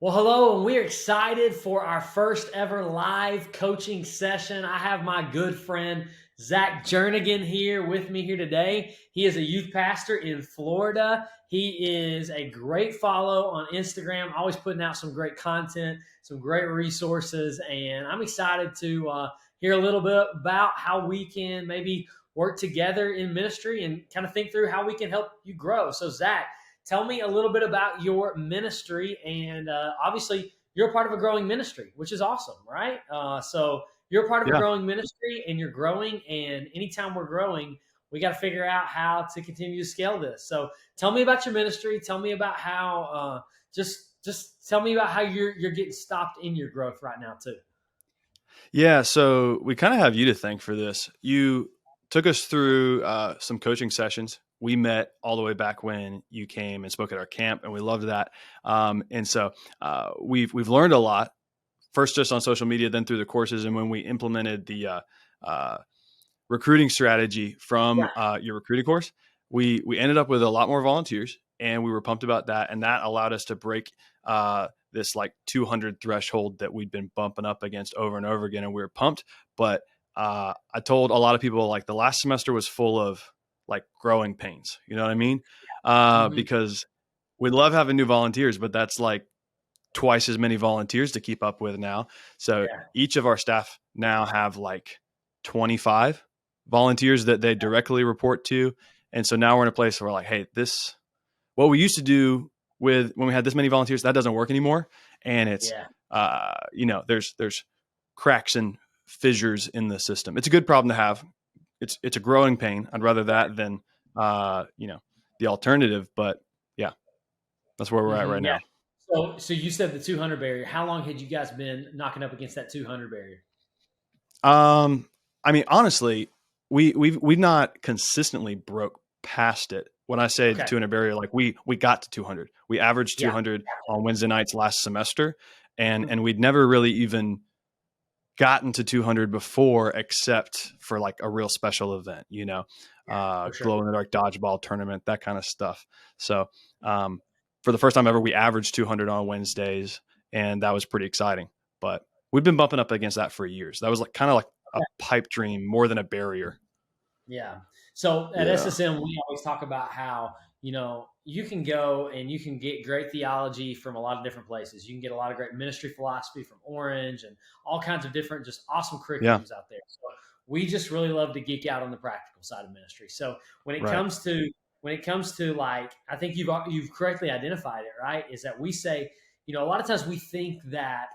Well, hello, and we're excited for our first ever live coaching session. I have my good friend Zack Jernigan here with me here today. He is a youth pastor in Florida. He is a great follow on Instagram, always putting out some great content, some great resources, and I'm excited to hear a little bit about how we can maybe work together in ministry and kind of think through how we can help you grow. So, Zack, tell me a little bit about your ministry, and obviously you're a part of a growing ministry, which is awesome, right? So you're a part of a Yeah. growing ministry, and you're growing. And anytime we're growing, we got to figure out how to continue to scale this. So tell me about your ministry. Tell me about how just tell me about how you're getting stopped in your growth right now too. Yeah. So we kind of have you to thank for this. You took us through some coaching sessions. We met all the way back when you came and spoke at our camp, and we loved that. And so we've learned a lot. First, just on social media, then through the courses, and when we implemented the uh, recruiting strategy from your recruiting course, we ended up with a lot more volunteers, and we were pumped about that. And that allowed us to break this like 200 threshold that we'd been bumping up against over and over again, and we were pumped. But I told a lot of people like the last semester was full of like growing pains. You know what I mean? Mm-hmm. Because we love having new volunteers, but that's like twice as many volunteers to keep up with now. So Yeah. each of our staff now have like 25 volunteers that they directly report to. And so now we're in a place where like, hey, this, what we used to do with when we had this many volunteers, that doesn't work anymore. And it's, Yeah. there's cracks and fissures in the system. It's a good problem to have. It's a growing pain. I'd rather that than, the alternative, but yeah, that's where we're at right Mm-hmm. Yeah. now. So you said the 200 barrier. How long had you guys been knocking up against that 200 barrier? Um, I mean, honestly, we've not consistently broke past it. When I say the Okay. 200 barrier, like we got to 200. We averaged Yeah. 200 on Wednesday nights last semester, and Mhm. and we'd never really even gotten to 200 before, except for like a real special event, Yeah, for sure. glow in the dark dodgeball tournament, that kind of stuff. So, for the first time ever, we averaged 200 on Wednesdays, and that was pretty exciting. But we've been bumping up against that for years. That was like kind of like a pipe dream more than a barrier. Yeah. So at Yeah. SSM, we always talk about how, you can go and you can get great theology from a lot of different places. You can get a lot of great ministry philosophy from Orange and all kinds of different, just awesome Yeah. curriculums out there. So we just really love to geek out on the practical side of ministry. So Right. when it comes to like, I think you've correctly identified it, right? Is that we say, a lot of times we think that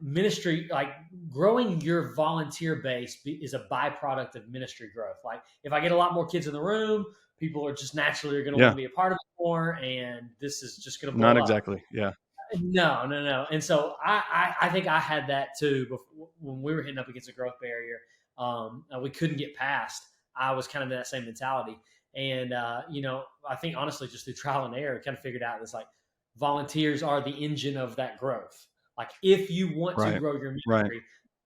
ministry, like growing your volunteer base, is a byproduct of ministry growth. Like if I get a lot more kids in the room, people are just naturally going to want Yeah. to be a part of it more, and this is just going to Not blow up. exactly. Yeah. No, no, no. And so I think I had that too before, when we were hitting up against a growth barrier. We couldn't get past. I was kind of in that same mentality, and I think honestly, just through trial and error, kind of figured out this like volunteers are the engine of that growth. Like if you want to Right. grow your Right. ministry,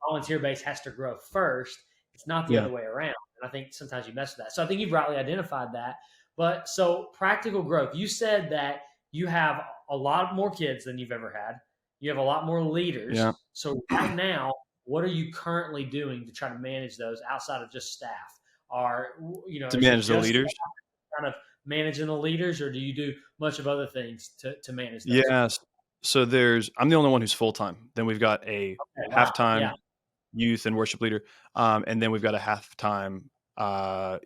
volunteer base has to grow first. It's not the Yeah. other way around. And I think sometimes you mess with that. So I think you've rightly identified that. But so practical growth, you said that you have a lot more kids than you've ever had. You have a lot more Yeah. leaders. So right now, what are you currently doing to try to manage those outside of just staff? Are To is it manage the just leaders. kind of managing the leaders, or do you do much of other things to manage those? Yes. So I'm the only one who's full time. Then we've got a Okay, wow, yeah, halftime youth and worship leader, and then we've got a halftime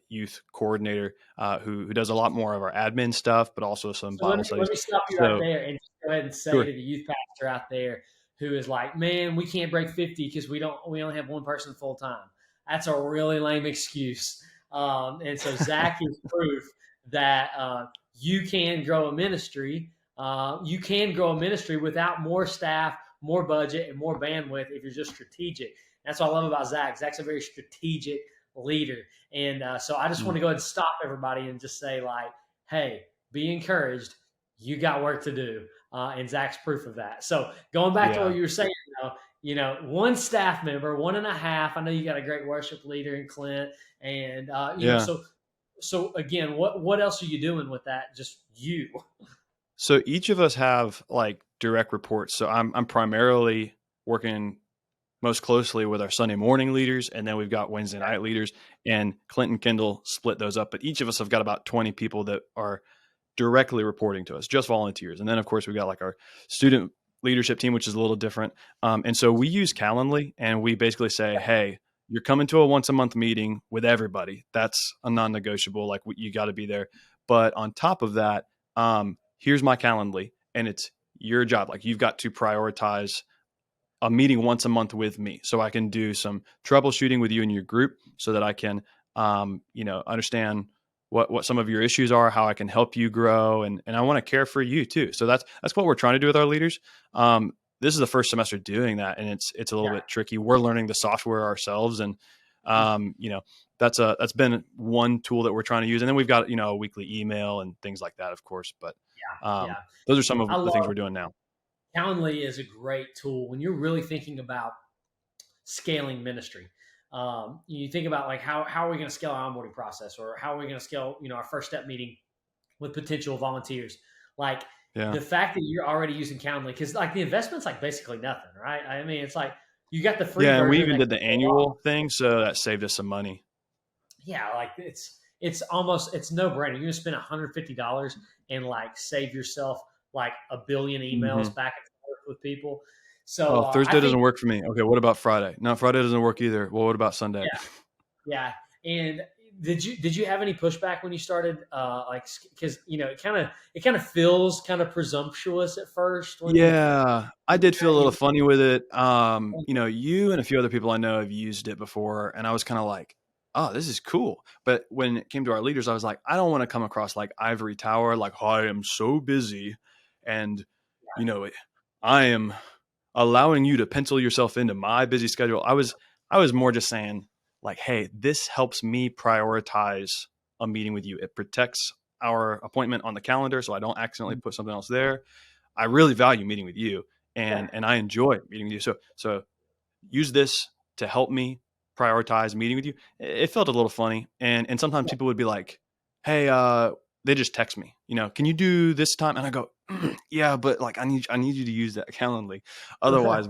youth coordinator who does a lot more of our admin stuff, but also some so let Bible me let studies. me stop you right So there and just go ahead and say sure, to the youth pastor out there who is like, "Man, we can't break 50 because we only have one person full time." That's a really lame excuse. And so Zach is proof that you can grow a ministry. You can grow a ministry without more staff, more budget, and more bandwidth if you're just strategic. That's what I love about Zach. Zach's a very strategic leader, and so I just want Mm, to go ahead and stop everybody and just say like, "Hey, be encouraged. You got work to do." And Zach's proof of that. So going back to what yeah, you were saying, one staff member, one and a half. I know you got a great worship leader in Clint, and yeah. so again, what else are you doing with that? Just you. So each of us have like direct reports. So I'm primarily working most closely with our Sunday morning leaders, and then we've got Wednesday night leaders, and Clint and Kendall split those up. But each of us have got about 20 people that are directly reporting to us, just volunteers. And then of course we've got like our student leadership team, which is a little different. And so we use Calendly, and we basically say, hey, you're coming to a once a month meeting with everybody. That's a non-negotiable. Like you got to be there. But on top of that, here's my Calendly, and it's your job. Like you've got to prioritize a meeting once a month with me, so I can do some troubleshooting with you and your group, so that I can, understand what some of your issues are, how I can help you grow, and I want to care for you too. So that's what we're trying to do with our leaders. This is the first semester doing that, and it's a little bit tricky. We're learning the software ourselves, and that's been one tool that we're trying to use. And then we've got a weekly email and things like that, of course. But Yeah. those are some of I the things love we're doing now. Calendly is a great tool when you're really thinking about scaling ministry. You think about like how are we going to scale our onboarding process, or how are we going to scale our first step meeting with potential volunteers. Like Yeah. the fact that you're already using Calendly, because like the investment's like basically nothing, right? I mean, it's like you got the free Yeah, and we version even that did the can go off. annual thing, so that saved us some money. Yeah, like it's no brainer. You're gonna spend $150 and like save yourself like a billion emails Mhm. back and forth with people. So Oh, I Thursday think doesn't work for me. Okay, what about Friday? No, Friday doesn't work either. Well, what about Sunday? yeah, yeah. And did you have any pushback when you started? Like because it kind of feels kind of presumptuous at first when Yeah, I did feel a little you funny with it. You and a few other people I know have used it before, and I was kind of like, "Oh, this is cool." But when it came to our leaders, I was like, "I don't want to come across like ivory tower, like I am so busy, and you know, I am allowing you to pencil yourself into my busy schedule." I was more just saying like, "Hey, this helps me prioritize a meeting with you. It protects our appointment on the calendar, so I don't accidentally put something else there. I really value meeting with you, yeah, and I enjoy meeting with you. So use this to help me prioritize meeting with you." It felt a little funny, and sometimes people would be like, "Hey, they just text me, can you do this time?" And I go, "Yeah, but like I need you to use that Calendly. Otherwise,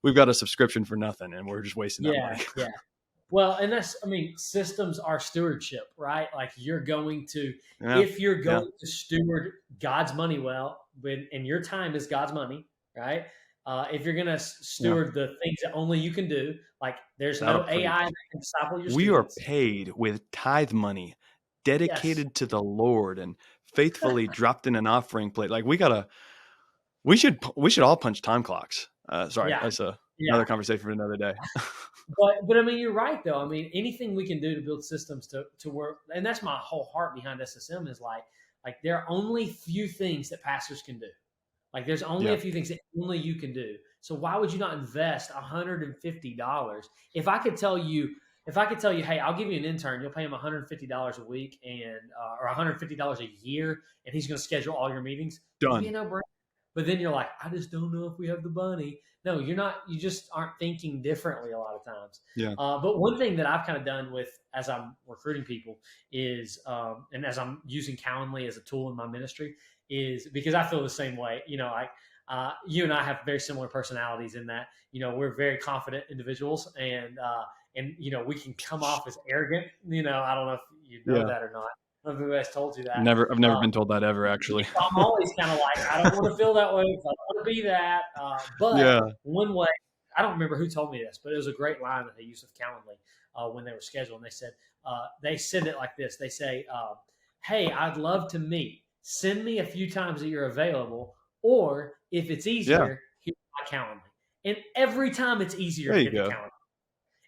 we've got a subscription for nothing, and we're just wasting that yeah, money." yeah. Well, and I mean, systems are stewardship, right? Like Yeah, if you're yeah, going to steward God's money well, and your time is God's money, right? If you're going to yeah. steward the things that only you can do, like there's That'll no AI preach. that can disciple your We are students. paid with tithe money, Yes. dedicated to the Lord and faithfully dropped in an offering plate. Like we should all punch time clocks. Sorry, Yeah. that's Yeah. another conversation for another day. But I mean, you're right though. I mean, anything we can do to build systems to work, and that's my whole heart behind SSM is like there are only few things that pastors can do. Like there's only Yeah, a few things that only you can do. So why would you not invest $150? If I could tell you, hey, I'll give you an intern, you'll pay him $150 a week and or $150 a year, and he's going to schedule all your meetings. It'd be a done. no-brainer. But then you're like, I just don't know if we have the money. No, you're not. You just aren't thinking differently a lot of times. Yeah, But one thing that I've kind of done with as I'm recruiting people is, and as I'm using Calendly as a tool in my ministry, is because I feel the same way. Like you and I have very similar personalities in that we're very confident individuals, and we can come off as arrogant. I don't know if you know yeah. that or not. I don't know if anybody's told you that. I've never Uh, been told that ever, actually. so I'm always kind of like, I don't want to feel that way. I don't want to be that. But Yeah, one way, I don't remember who told me this, but it was a great line that they used with Calendly when they were scheduling. They said it like this. They say, "Hey, I'd love to meet. Send me a few times that you're available, or if it's yeah. easier, here's my Calendly." And every time it's easier There to you get the go. Calendly.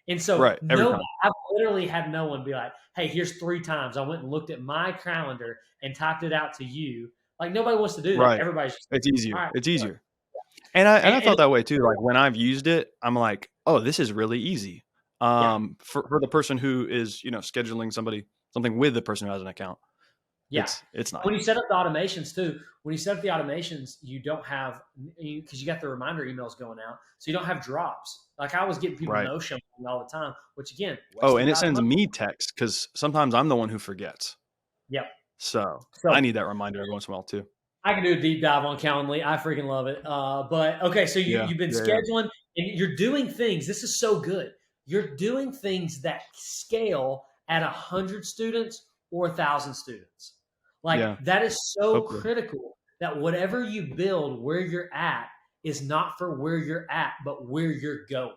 And so Right, every nobody, time. I've literally had no one be like, "Hey, here's 3 times I went and looked at my calendar and typed it out to you." Like nobody wants to do that. Right. Everybody's just, It's all easier. right, It's easier. And I and felt that way too. Like when I've used it, I'm like, "Oh, this is really easy." yeah, For the person who is, scheduling something with the person who has an account. yeah. It's nice. When you set up the automations too, when you set up the automations, you don't have because you got the reminder emails going out, so you don't have drops. Like I was getting people Right. no show all the time, which again, Oh, wasting and it God's sends money. me text because sometimes I'm the one who forgets. Yep. So I So need that reminder every once in a while too. I can do a deep dive on Calendly. I freaking love it. But okay, so Yeah. you've been Yeah. Yeah. scheduling and you're doing things. This is so good. You're doing things that scale at 100 students or 1,000 students. Like Yeah. that is so Hopefully. critical that whatever you build where you're at is not for where you're at, but where you're going.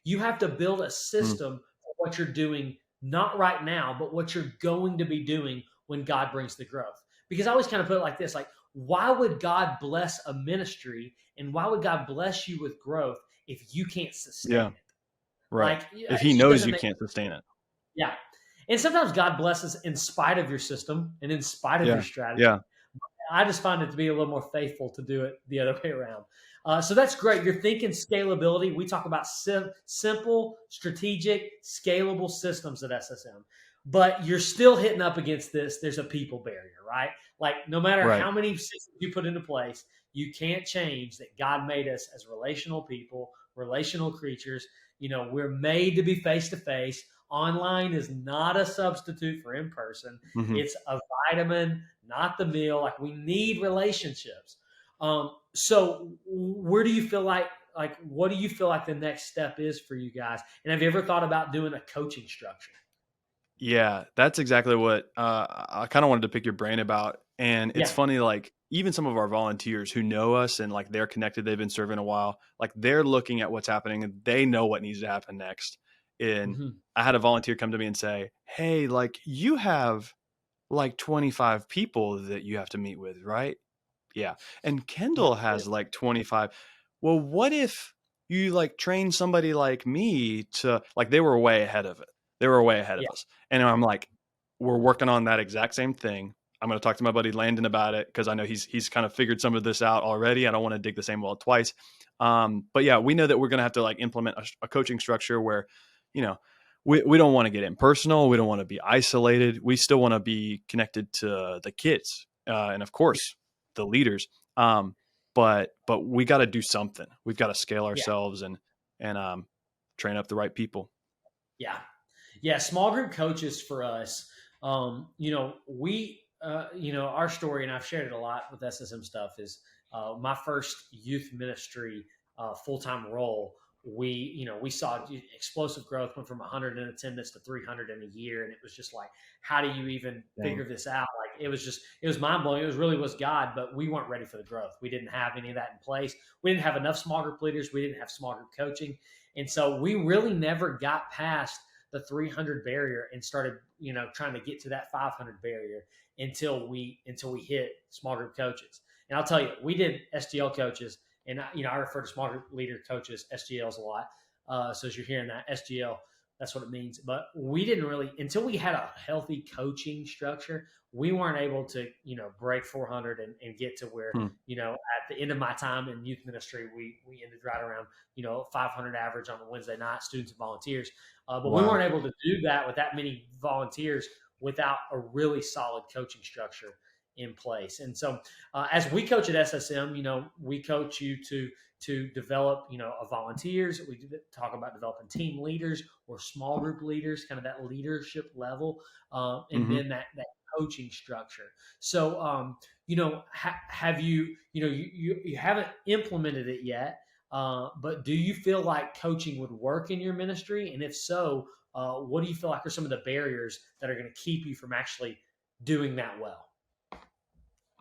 You have to build a Mm. system for what you're doing, not right now, but what you're going to be doing when God brings the growth. Because I always kind of put it like this, like, why would God bless a ministry and why would God bless you with growth if you can't sustain Yeah. it? Right. Like, yeah, If it he just knows doesn't you make can't sustain it. yeah. And sometimes God blesses in spite of your system and in spite of your Yeah. strategy. Yeah. I just find it to be a little more faithful to do it the other way around. So that's great. You're thinking scalability. We talk about simple, strategic, scalable systems at SSM, but you're still hitting up against this. There's a people barrier, right? Like no matter Right. how many systems you put into place, you can't change that God made us as relational people, relational creatures. We're made to be face to face. Online is not a substitute for in person. Hmm. It's a vitamin, not the meal. Like we need relationships. So where do you feel like what do you feel like the next step is for you guys? And have you ever thought about doing a coaching structure? Yeah, that's exactly what I kind of wanted to pick your brain about. And it's Yeah. funny, like even some of our volunteers who know us and like they're connected, they've been serving a while, like they're looking at what's happening and they know what needs to happen next. And Hmm. I had a volunteer come to me and say, "Hey, like you have like 25 people that you have to meet with, right?" Yeah. And Kendall has like 25. Well, what if you like train somebody like me to like they were way ahead of it. They were way ahead of Yeah. us. And I'm like, we're working on that exact same thing. I'm going to talk to my buddy Landon about it because I know he's kind of figured some of this out already. I don't want to dig the same well twice. But yeah, we know that we're going to have to like implement a coaching structure where, you know, we don't want to get impersonal. We don't want to be isolated. We still want to be connected to the kids. And of Yeah. course, the leaders. But we got to do something. We've got to scale Yeah. ourselves and train up the right people. Yeah. Yeah. Small group coaches for us, our story, and I've shared it a lot with SSM stuff, is my first youth ministry full time role. We saw explosive growth, went from 100 in attendance to 300 in a year. And it was just like, how do you even Dang. figure this out? Like, it was mind blowing. It was God, but we weren't ready for the growth. We didn't have any of that in place. We didn't have enough small group leaders. We didn't have small group coaching. And so we really never got past the 300 barrier and started, trying to get to that 500 barrier until we hit small group coaches. And I'll tell you, we did STL coaches, and I refer to small group leader coaches, SGLs, a lot. So as you're hearing that SGL, that's what it means. But we didn't really until we had a healthy coaching structure. We weren't able to, break 400 and get to where, Hmm. at the end of my time in youth ministry, we ended right around, 500 average on a Wednesday night, students and volunteers. But we Wow. weren't able to do that with that many volunteers without a really solid coaching structure in place. And so, as we coach at SSM, we coach you to develop, volunteers. We talk about developing team leaders or small group leaders, kind of that leadership level, and Hmm. then that coaching structure. So, have you, you haven't implemented it yet, but do you feel like coaching would work in your ministry? And if so, what do you feel like are some of the barriers that are going to keep you from actually doing that well?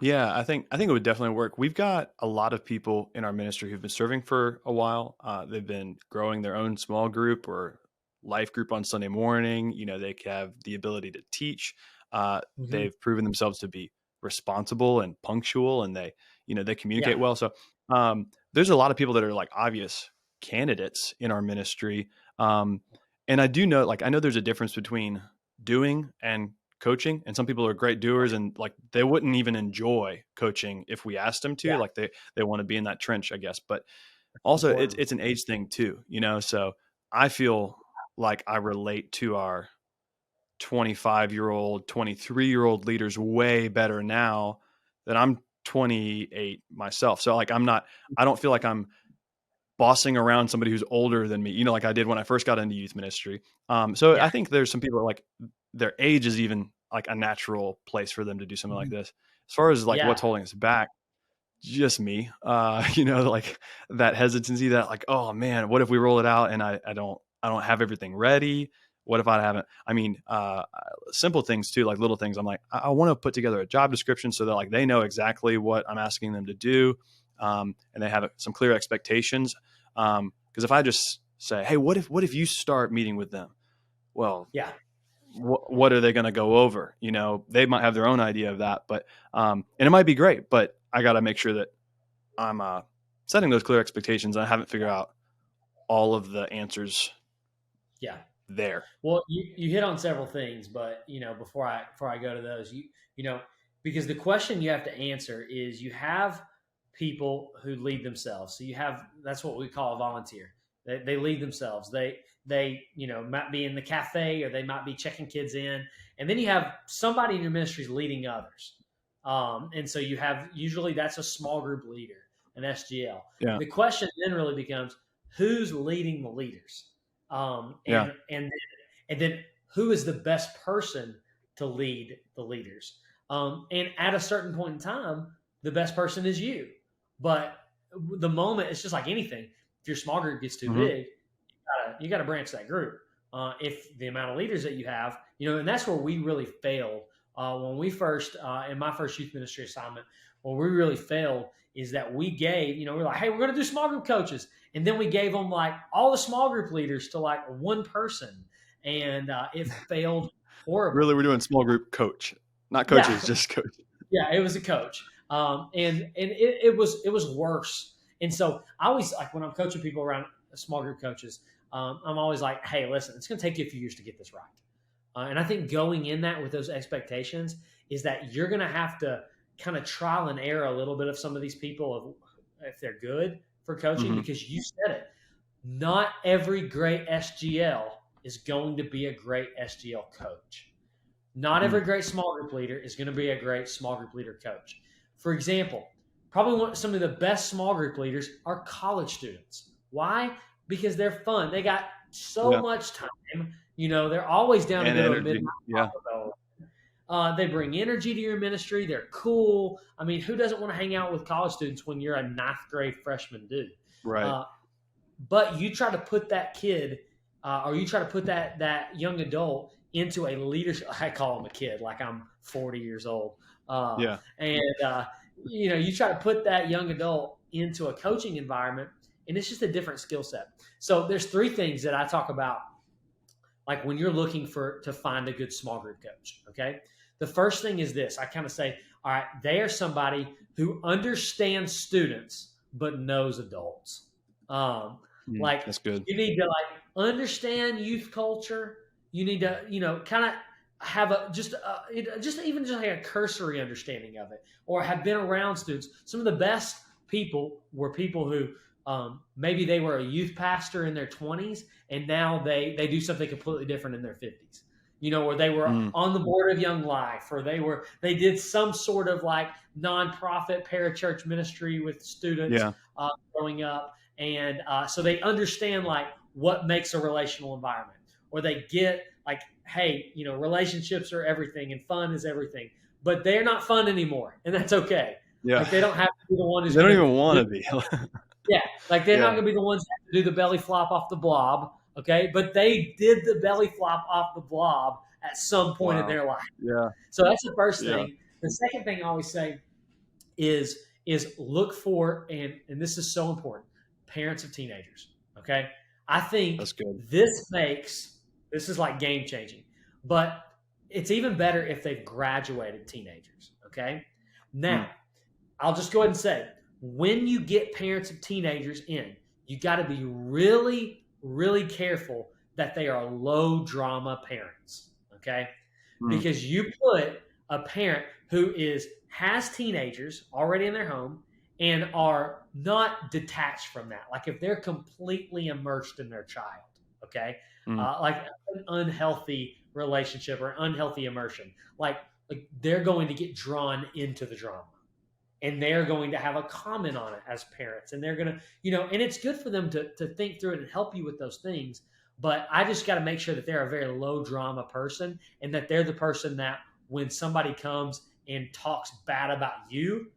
Yeah, I think it would definitely work. We've got a lot of people in our ministry who've been serving for a while. They've been growing their own small group or life group on Sunday morning. They have the ability to teach. Hmm. They've proven themselves to be responsible and punctual, and they Yeah. communicate well. So there's a lot of people that are like obvious candidates in our ministry. And I know there's a difference between doing and coaching, and some people are great doers and like they wouldn't even enjoy coaching if we asked them to, Yeah. like they want to be in that trench, I guess. But That's also it's important. it's an age thing too, so I feel like I relate to our 25-year-old 23-year-old leaders way better now that I'm 28 myself. So like I don't feel like I'm bossing around somebody who's older than me, like I did when I first got into youth ministry. So Yeah. I think there's some people like their age is even like a natural place for them to do something like Mhm. this. As far as like Yeah. what's holding us back, just me, like that hesitancy that like, oh man, what if we roll it out and I don't have everything ready? What if I haven't, simple things too, like little things. I'm like, I want to put together a job description so that like they know exactly what I'm asking them to do. And they have some clear expectations. Cause if I just say, hey, what if you start meeting with them? Well, Yeah. what are they going to go over? They might have their own idea of that, but, and it might be great, but I got to make sure that I'm setting those clear expectations. I haven't figured out all of the answers Yeah. there. Well, you hit on several things, but before I go to those, because the question you have to answer is you have people who lead themselves. So that's what we call a volunteer. They lead themselves. They might be in the cafe or they might be checking kids in, and then you have somebody in your ministry is leading others. And so you have usually that's a small group leader, an SGL. Yeah. The question then really becomes who's leading the leaders, Yeah. and then who is the best person to lead the leaders. And at a certain point in time, the best person is you. But the moment it's just like anything. If your small group gets too big, you got to branch that group. If the amount of leaders that you have, and that's where we really failed when we first in my first youth ministry assignment. Where we really failed is that we gave, we're like, hey, we're going to do small group coaches, and then we gave them like all the small group leaders to like one person, and it failed horribly. Really, we're doing small group coach, not coaches, just coach. Yeah, it was a coach, and it was worse. And so I always like when I'm coaching people around small group coaches, I'm always like, hey, listen, it's going to take you a few years to get this right. And I think going in that with those expectations is that you're going to have to kind of trial and error a little bit of some of these people if they're good for coaching, because you said it. Not every great SGL is going to be a great SGL coach. Not every great small group leader is going to be a great small group leader coach. For example, probably some of the best small group leaders are college students. Why? Because they're fun. They got so much time. They're always down to go to midnight. They bring energy to your ministry. They're cool. I mean, who doesn't want to hang out with college students when you're a ninth grade freshman dude? Right. But you try to put that kid or you try to put that young adult into a leadership. I call him a kid like I'm 40 years old. And, you try to put that young adult into a coaching environment, and it's just a different skill set. So there's three things that I talk about, like when you're looking to find a good small group coach, okay? The first thing is this. I kind of say, all right, they are somebody who understands students but knows adults. Like that's good. You need to like understand youth culture. You need to, kind of have just like a cursory understanding of it, or have been around students. Some of the best people were people who maybe they were a youth pastor in their 20s and now they do something completely different in their 50s. Or they were on the board of Young Life, or they did some sort of like nonprofit parachurch ministry with students growing up. And so they understand like what makes a relational environment, or they get like, hey, relationships are everything and fun is everything, but they're not fun anymore. And that's okay. Yeah. Like they don't have to be the one who's they don't even want to be. Yeah. Like they're not going to be the ones that have to do the belly flop off the blob. Okay. But they did the belly flop off the blob at some point in their life. Yeah. So that's the first thing. The second thing I always say is look for, and this is so important, parents of teenagers. Okay. I think that's good. This is like game changing, but it's even better if they've graduated teenagers. Okay. Now I'll just go ahead and say, when you get parents of teenagers in, you got to be really, really careful that they are low drama parents. Okay. Because you put a parent who has teenagers already in their home and are not detached from that. Like if they're completely immersed in their child, okay? Like an unhealthy relationship or unhealthy immersion, like they're going to get drawn into the drama. And they're going to have a comment on it as parents. And they're going to, and it's good for them to think through it and help you with those things. But I just got to make sure that they're a very low drama person, and that they're the person that when somebody comes and talks bad about you,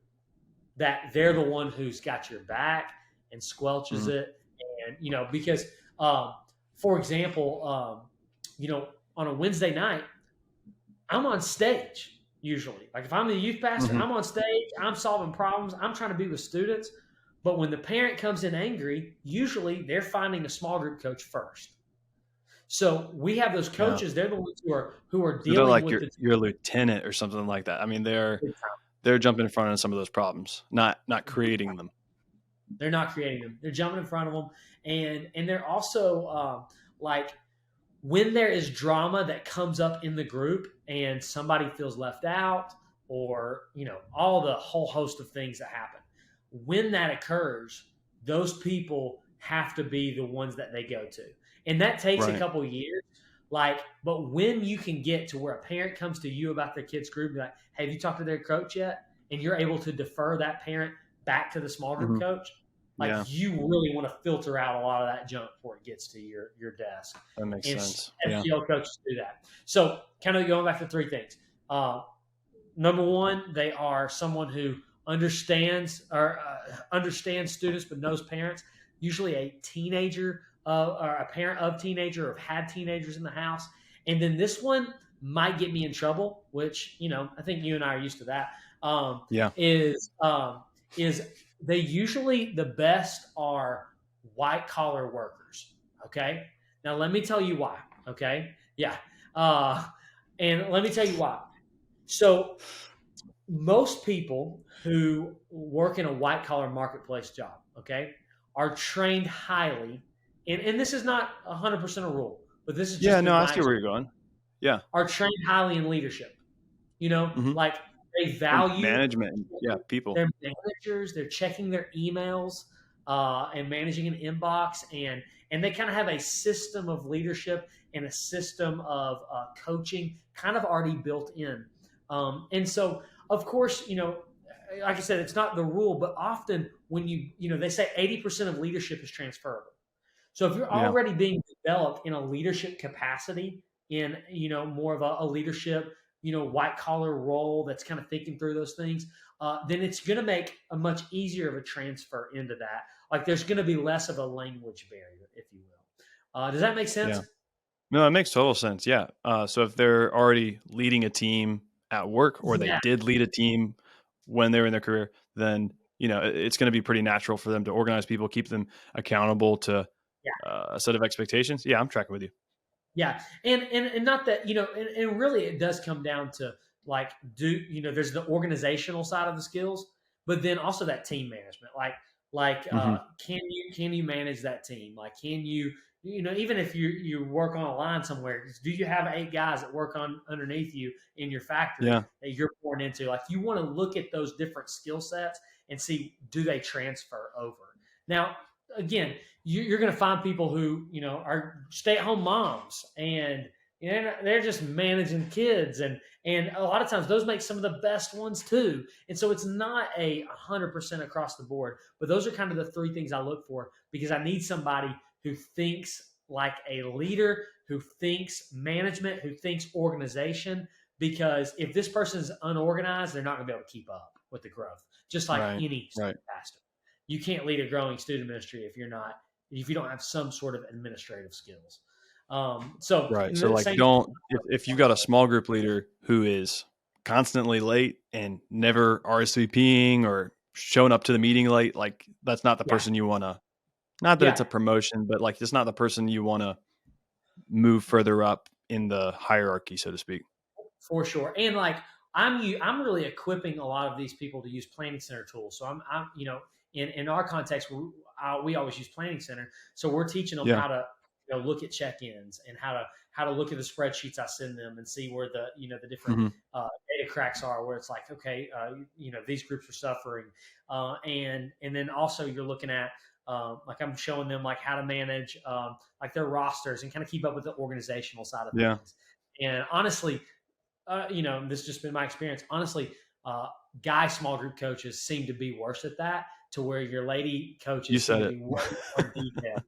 that they're the one who's got your back and squelches Mhm. it. And, because, um, for example, on a Wednesday night, I'm on stage usually. Like if I'm the youth pastor, Mhm. I'm on stage, I'm solving problems, I'm trying to be with students. But when the parent comes in angry, usually they're finding a small group coach first. So we have those Yeah. coaches. They're the ones who are So they're dealing like with the your lieutenant or something like that. I mean, big time. they're jumping in front of some of those problems, not creating them. They're not creating them. They're jumping in front of them, and they're also like when there is drama that comes up in the group and somebody feels left out, or all the whole host of things that happen. When that occurs, those people have to be the ones that they go to, and that takes a Right. couple years. But when you can get to where a parent comes to you about their kid's group, like, "Hey, have you talked to their coach yet?" And you're able to defer that parent back to the small group Mhm. coach, like Yeah, you really want to filter out a lot of that junk before it gets to your desk. that makes And sense. Yeah. SGL coaches do that. So, kind of going back to three things. Number one, they are someone who understands students but knows parents. Usually, a teenager or a parent of teenager or have had teenagers in the house. And then this one might get me in trouble, which I think you and I are used to that. Um, Yeah. is um, is they usually the best are white collar workers. Okay, now let me tell you why. Okay, yeah, uh, and let me tell you why. So most people who work in a white collar marketplace job, okay, are trained highly, and this is not 100% a rule, but this has Yeah, just no, been I my see where experience. you're going. Yeah. Are trained highly in leadership. Mhm. Like they And value management, yeah, people. their managers, they're checking their emails and managing an inbox, and they kind of have a system of leadership and a system of coaching kind of already built in. And so, of course, like I said, it's not the rule, but often when they say 80% of leadership is transferable. So if you're Yeah. already being developed in a leadership capacity, in more of a leadership, white collar role that's kind of thinking through those things, then it's going to make a much easier of a transfer into that. Like there's going to be less of a language barrier, if you will. Does that make sense? Yeah. No, it makes total sense. Yeah. So if they're already leading a team at work, or they Yeah, did lead a team when they were in their career, then it's going to be pretty natural for them to organize people, keep them accountable to yeah. a set of expectations. Yeah, I'm tracking with you. Yeah, and not that and really it does come down to like there's the organizational side of the skills, but then also that team management. Hmm. Can you manage that team? Like can you even if you work on a line somewhere, do you have 8 guys that work on underneath you in your factory Yeah. that you're pouring into? Like you want to look at those different skill sets and see, do they transfer over? Now, again, you're going to find people who are stay-at-home moms, and they're just managing kids, and a lot of times those make some of the best ones too. And so it's not 100% across the board, but those are kind of the three things I look for, because I need somebody who thinks like a leader, who thinks management, who thinks organization. Because if this person's unorganized, they're not going to be able to keep up with the growth, just like Right. any Right. pastor. You can't lead a growing student ministry if you don't have some sort of administrative skills. So Right. in So the like, same, don't, if you've got a small group leader who is constantly late and never RSVPing or showing up to the meeting late, like that's not the yeah, person you want to, not that it's yeah, a promotion, but like, it's not the person you want to move further up in the hierarchy, so to speak. for sure. And like I'm really equipping a lot of these people to use Planning Center tools. So I'm in our context we always use Planning Center. So we're teaching them Yeah. how to look at check-ins, and how to look at the spreadsheets I send them and see where the different Hmm. data cracks are, where it's like, okay, these groups are suffering, and then also you're looking at like I'm showing them like how to manage like their rosters and kind of keep up with the organizational side of Yeah. things. And honestly, this has just been my experience. Honestly, uh, guy small group coaches seem to be worse at that, to where your lady You coaches seem said to it. be way more detailed.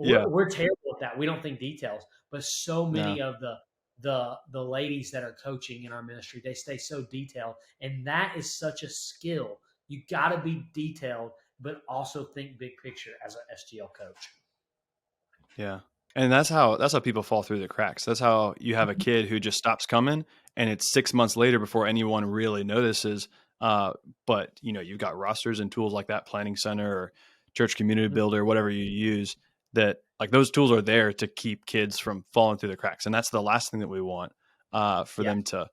Yeah. We're terrible at that. We don't think details, but so No. many of the ladies that are coaching in our ministry, they stay so detailed, and that is such a skill. You got to be detailed, but also think big picture as an SGL coach. Yeah. And that's how people fall through the cracks. That's how you have a kid who just stops coming, and it's 6 months later before anyone really notices. But you've got rosters and tools like that Planning Center or Church Community Builder, whatever you use, that like those tools are there to keep kids from falling through the cracks. And that's the last thing that we want, for them to,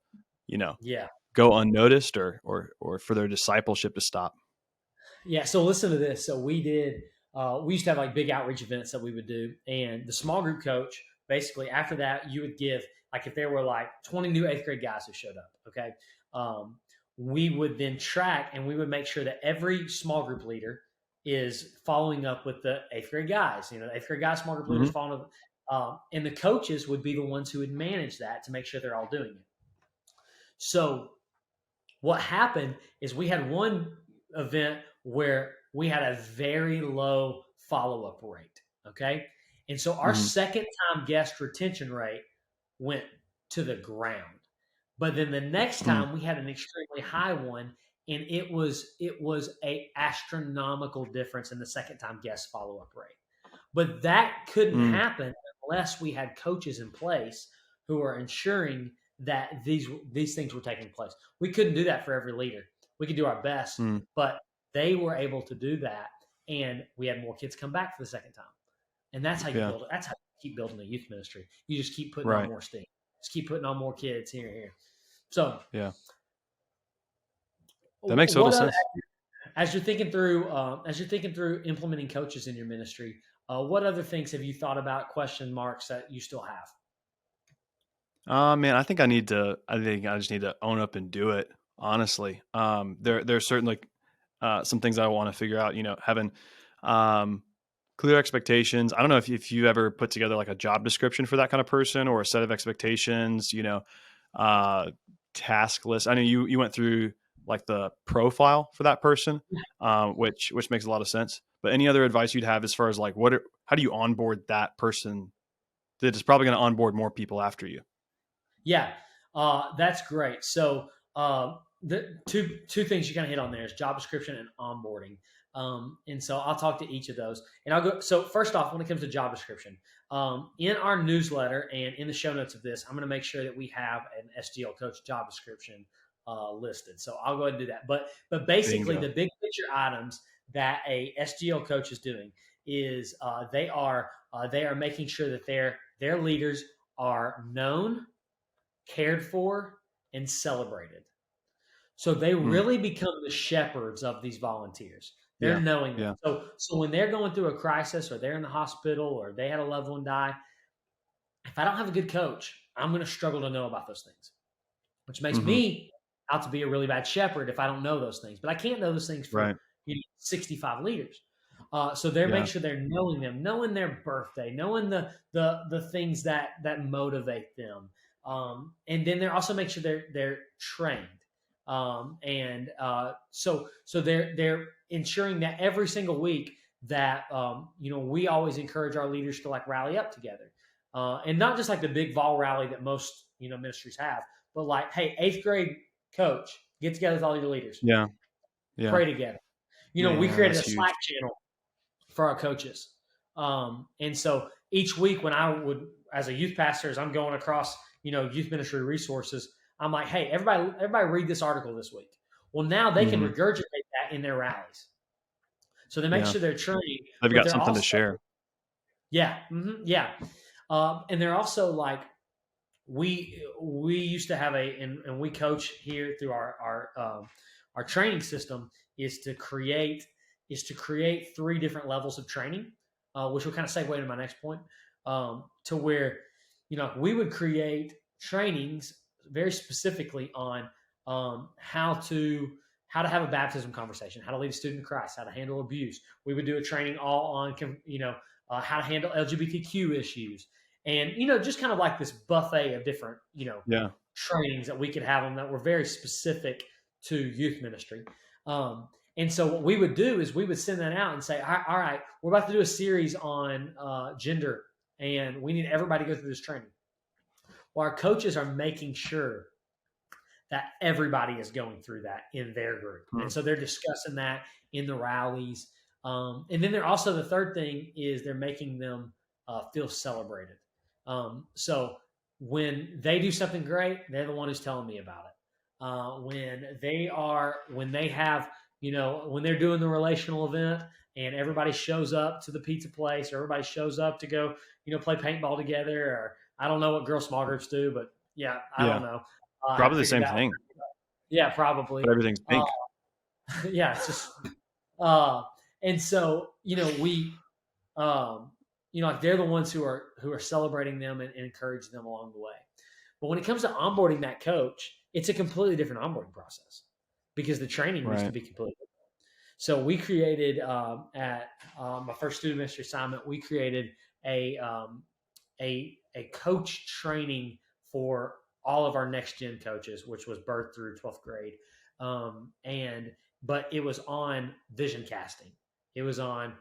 Yeah. go unnoticed or for their discipleship to stop. Yeah. So listen to this. So we used to have like big outreach events that we would do. And the small group coach, basically after that, you would give, like if there were like 20 new 8th grade guys who showed up, okay, we would then track and we would make sure that every small group leader is following up with the 8th grade guys. The 8th grade guys, small group leaders following up. And the coaches would be the ones who would manage that to make sure they're all doing it. So what happened is we had one event where we had a very low follow-up rate, okay? And so our second-time guest retention rate went to the ground. But then the next time we had an extremely high one, and it was a astronomical difference in the second-time guest follow-up rate. But that couldn't happen unless we had coaches in place who are ensuring that these things were taking place. We couldn't do that for every leader. We could do our best, but they were able to do that, and we had more kids come back for the second time. And that's how you build it. That's how you keep building the youth ministry. You just keep putting on more steam. Just keep putting on more kids here and here. So yeah, that makes total sense. As you're thinking through implementing coaches in your ministry, what other things have you thought about, question marks that you still have? Man, I think I just need to own up and do it. Honestly, there's certainly some things I want to figure out. Having clear expectations. I don't know if you ever put together like a job description for that kind of person or a set of expectations. Task list. I know you went through like the profile for that person, which makes a lot of sense. But any other advice you'd have as far as like how do you onboard that person that is probably going to onboard more people after you? Yeah, that's great. So the two things you kind of hit on there is job description and onboarding. And so I'll talk to each of those, and I'll go. So first off, when it comes to job description, in our newsletter and in the show notes of this, I'm going to make sure that we have an SGL coach job description listed. So I'll go ahead and do that. But basically, the big picture items that a SGL coach is doing is they are making sure that their leaders are known, cared for, and celebrated. So they really become the shepherds of these volunteers. They're knowing them. So when they're going through a crisis or they're in the hospital or they had a loved one die, if I don't have a good coach, I'm going to struggle to know about those things, which makes me out to be a really bad shepherd if I don't know those things. But I can't know those things for 65 leaders. So they're making sure they're knowing them, knowing their birthday, knowing the things that motivate them. And then they're also making sure they're trained. So they're ensuring that every single week that, we always encourage our leaders to like rally up together. And not just like the big vol rally that most, ministries have, but like, hey, 8th grade coach, get together with all your leaders. Yeah. Pray together. We created a Slack channel for our coaches. And so each week when I would, as a youth pastor, as I'm going across, youth ministry resources, I'm like, hey, everybody read this article this week. Well, now they can regurgitate that in their rallies. So they make sure they're trained. They've got something to share. Yeah. Yeah. And they're also like, we used to have and we coach here through our training system is to create 3 different levels of training, which will kind of segue into my next point, to where, we would create trainings very specifically on how to have a baptism conversation, how to lead a student to Christ, how to handle abuse. We would do a training all on, how to handle LGBTQ issues. And, just kind of like this buffet of different, trainings that we could have them that were very specific to youth ministry. And so what we would do is we would send that out and say, all right, we're about to do a series on gender, and we need everybody to go through this training. Well, our coaches are making sure that everybody is going through that in their group. And so they're discussing that in the rallies. And then they're also, the third thing is they're making them feel celebrated. So when they do something great, they're the one who's telling me about it. When they have, when they're doing the relational event and everybody shows up to the pizza place, or everybody shows up to go, play paintball together, or I don't know what girl small groups do, but yeah, I don't know. Probably the same thing. Yeah, probably. But everything's pink. Yeah, it's just, and so, like they're the ones who are celebrating them and encouraging them along the way. But when it comes to onboarding that coach, it's a completely different onboarding process because the training needs to be completely different. So we created at my first student ministry assignment, we created a coach training for all of our next gen coaches, which was birth through 12th grade. But it was on vision casting. It was on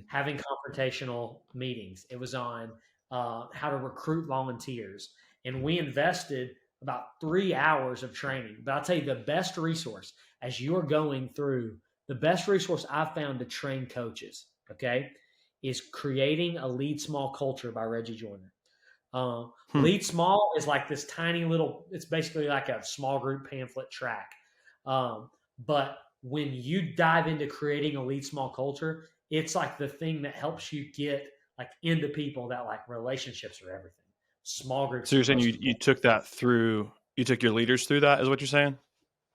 having confrontational meetings. It was on how to recruit volunteers. And we invested about 3 hours of training. But I'll tell you, the best resource as you're going through, the best resource I've found to train coaches, okay, is Creating a Lead Small Culture by Reggie Joyner. Lead Small is like this tiny little, it's basically like a small group pamphlet track. But when you dive into creating a lead small culture, it's like the thing that helps you get like into people that like relationships are everything. Small groups. So you're saying you took that through, you took your leaders through that, is what you're saying?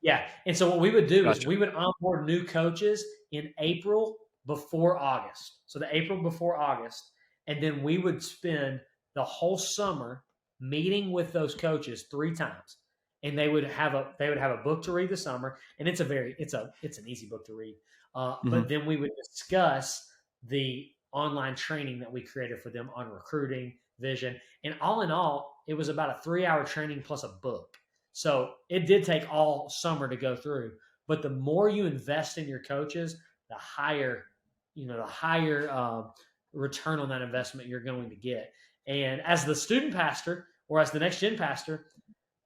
Yeah. And so what we would do is we would onboard new coaches in April before August. So the April before August. And then we would spend the whole summer meeting with those coaches 3 times. And they would have a book to read the summer. And it's an easy book to read. But then we would discuss the online training that we created for them on recruiting, vision. And all in all, it was about a 3-hour training plus a book. So it did take all summer to go through. But the more you invest in your coaches, the higher return on that investment you're going to get. And as the student pastor or as the next gen pastor,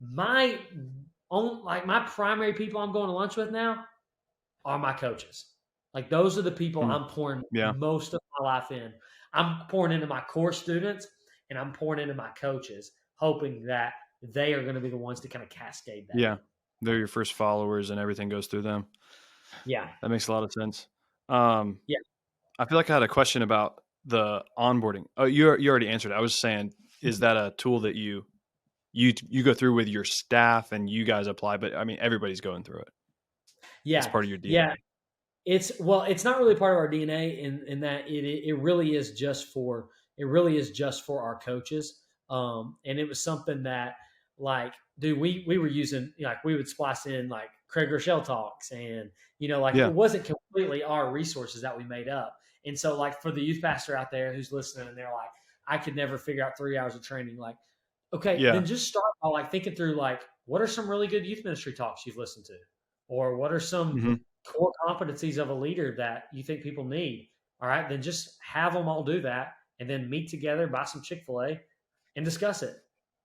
my primary people I'm going to lunch with now are my coaches. Like those are the people I'm pouring most of my life in. I'm pouring into my core students and I'm pouring into my coaches, hoping that they are going to be the ones to kind of cascade that. Yeah. They're your first followers and everything goes through them. Yeah. That makes a lot of sense. Yeah. I feel like I had a question about the onboarding. Oh, you already answered it. I was saying, is that a tool that you go through with your staff and you guys apply, but I mean, everybody's going through it. Yeah. It's part of your DNA. Yeah. It's not really part of our DNA in that it really is just for our coaches. And it was something that we were using, we would splice in like Craig Rochelle talks and, it wasn't completely our resources that we made up. And so like for the youth pastor out there who's listening and they're like, I could never figure out 3 hours of training. Like, okay, then just start by like thinking through like, what are some really good youth ministry talks you've listened to? Or what are some core competencies of a leader that you think people need? All right, then just have them all do that and then meet together, buy some Chick-fil-A and discuss it.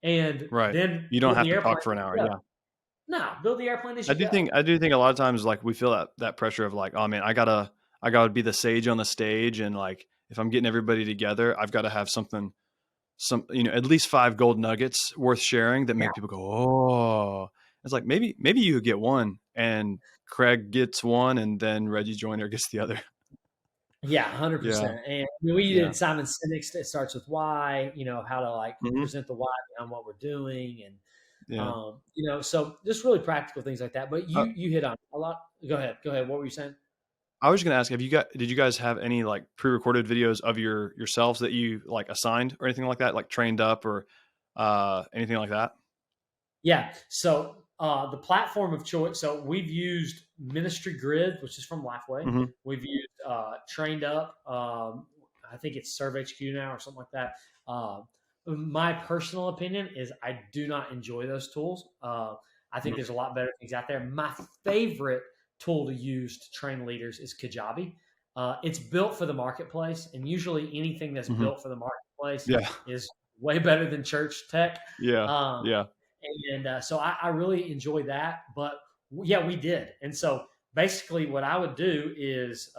And then you don't have to talk for an hour. Yeah. No, build the airplane as you go. I do think a lot of times like we feel that pressure of like, oh man, I gotta be the sage on the stage. And like, if I'm getting everybody together, I've got to have some, at least 5 gold nuggets worth sharing that make people go, oh, it's like, maybe you get one and Craig gets one and then Reggie Joyner gets the other. Yeah, 100%. And we did Simon Sinek's. It starts with why, how to like present the why behind what we're doing. And, so just really practical things like that. But you hit on a lot. Go ahead. What were you saying? I was going to ask, did you guys have any like pre-recorded videos of yourselves that you like assigned or anything like that, like trained up or anything like that? Yeah. So the platform of choice. So we've used Ministry Grid, which is from Lifeway. We've used Trained Up. I think it's Serve HQ now or something like that. My personal opinion is I do not enjoy those tools. I think there's a lot better things out there. My favorite tool to use to train leaders is Kajabi. It's built for the marketplace, and usually anything that's built for the marketplace is way better than church tech. And so I really enjoy that. But yeah, we did. And so basically, what I would do is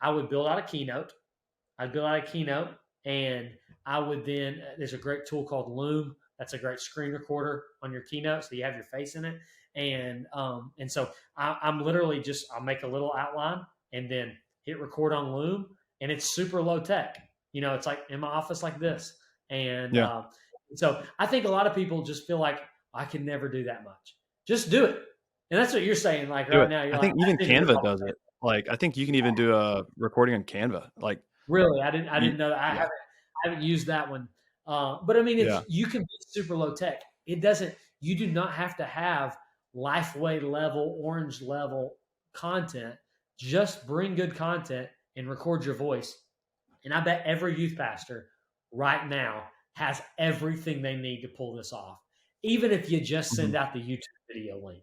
I would build out a keynote. I'd build out a keynote, and I would then. There's a great tool called Loom. That's a great screen recorder on your keynote, so you have your face in it. And so I'm literally just I'll make a little outline and then hit record on Loom, and it's super low tech. It's like in my office like this, and Yeah. so I think a lot of people just feel like I can never do that much. Just do it, and that's what you're saying. Like Do right it. now, you're I like, think even I didn't Canva does it. Like, I think you can even do a recording on Canva. Like, really, I didn't know that. yeah, I haven't used that one. But I mean, yeah, you can be super low tech. It doesn't. You do not have to have Lifeway level, orange level content. Just bring good content and record your voice. And I bet every youth pastor right now has everything they need to pull this off. Even if you just mhm, send out the YouTube video link,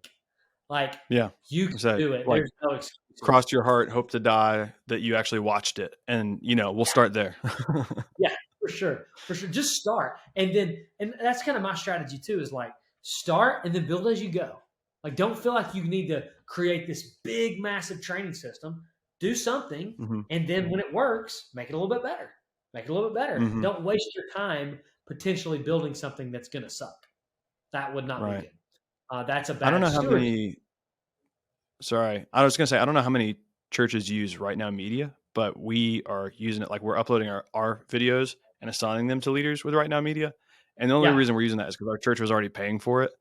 like yeah. you can So, do it. like, There's no excuses. cross your heart, hope to die that you actually watched it, and we'll start there. Yeah, for sure. For sure. Just start. And that's kind of my strategy too, is like start and then build as you go. Like don't feel like you need to create this big, massive training system. Do something. Hmm. And then when it works, make it a little bit better. Make it a little bit better. Hmm. Don't waste your time potentially building something that's going to suck. That would not be Right. good. That's a I don't bad know how stewardship. many. Sorry, I was gonna say I don't know how many churches use Right Now Media, but we are using it. Like, we're uploading our videos and assigning them to leaders with Right Now Media. And the only Yeah. reason we're using that is because our church was already paying for it.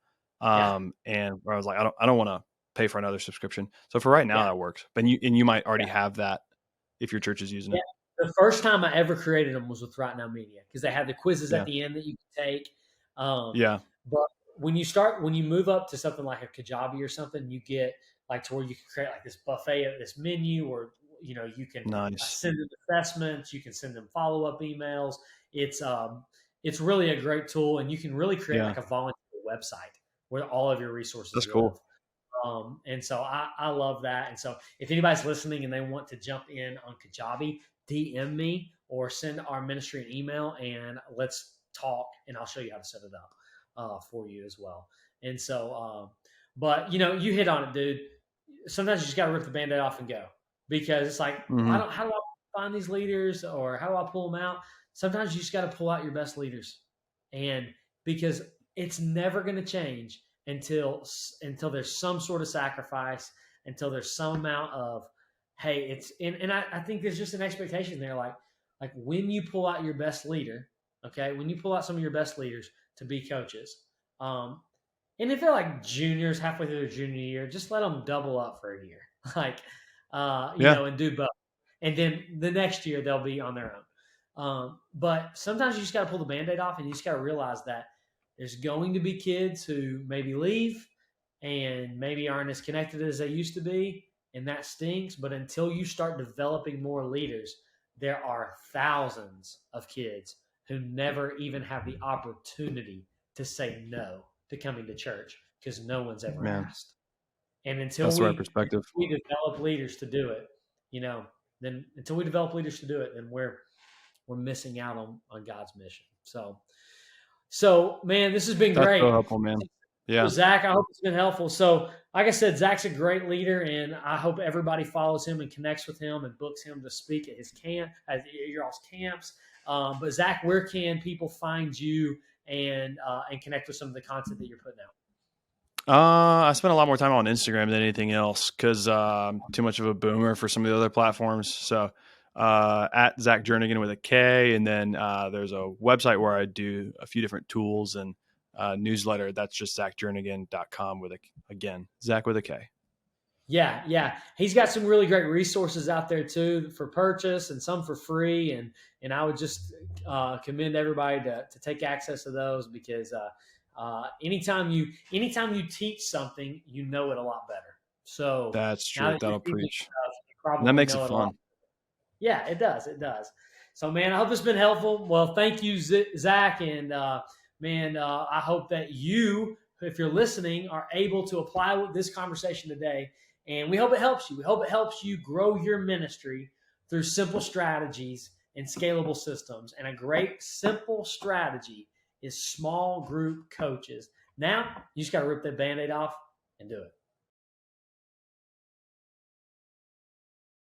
Yeah. And I was like, I don't want to pay for another subscription. So for right now, Yeah. that works. But you might Yeah. already have that if your church is using Yeah. it. The first time I ever created them was with Right Now Media because they had the quizzes at Yeah. the end that you could take. Um, Yeah. but when you move up to something like a Kajabi or something, you get like to where you can create like this buffet of this menu, or you can Nice. send them assessments, you can send them follow up emails. It's really a great tool, and you can really create Yeah. like a volunteer website where all of your resources That's live. cool. And so I love that. And so if anybody's listening and they want to jump in on Kajabi, DM me or send our ministry an email and let's talk, and I'll show you how to set it up for you as well. And so, but you hit on it, dude. Sometimes you just got to rip the Band-Aid off and go, because it's like, Hmm. how do I find these leaders, or how do I pull them out? Sometimes you just got to pull out your best leaders, and because it's never going to change until there's some sort of sacrifice, until there's some amount of, hey, and I think there's just an expectation there, like when you pull out your best leader, okay, when you pull out some of your best leaders to be coaches, um, and if they're like juniors halfway through their junior year, just let them double up for a year, like Yeah. and do both, and then the next year they'll be on their own. But sometimes you just got to pull the Band-Aid off, and you just got to realize that there's going to be kids who maybe leave and maybe aren't as connected as they used to be, and that stinks. But until you start developing more leaders, there are thousands of kids who never even have the opportunity to say no to coming to church because no one's ever Man, asked. And until that's the right we perspective. develop leaders to do it, then until we develop leaders to do it, then we're missing out on God's mission. So man, this has been That's so great. helpful, man. So Yeah. Zach, I hope it's been helpful. So like I said, Zach's a great leader, and I hope everybody follows him and connects with him and books him to speak at his camp, at your all's camps. But Zach, where can people find you and connect with some of the content that you're putting out? I spend a lot more time on Instagram than anything else because I'm too much of a boomer for some of the other platforms. So at Zack Jernigan with a K, and then there's a website where I do a few different tools and newsletter. That's just ZackJernigan.com with again, Zach with a K. Yeah. He's got some really great resources out there too for purchase and some for free. And I would just commend everybody to take access to those, because anytime you teach something, you know it a lot better. So That's now true. that you're That'll teaching preach. stuff, you And that probably makes it know it a lot. fun. Yeah, it does. It does. So, man, I hope it's been helpful. Well, thank you, Zach. And, man, I hope that you, if you're listening, are able to apply this conversation today. And we hope it helps you. We hope it helps you grow your ministry through simple strategies and scalable systems. And a great simple strategy is small group coaches Now you just got to rip that Band-Aid off and do it.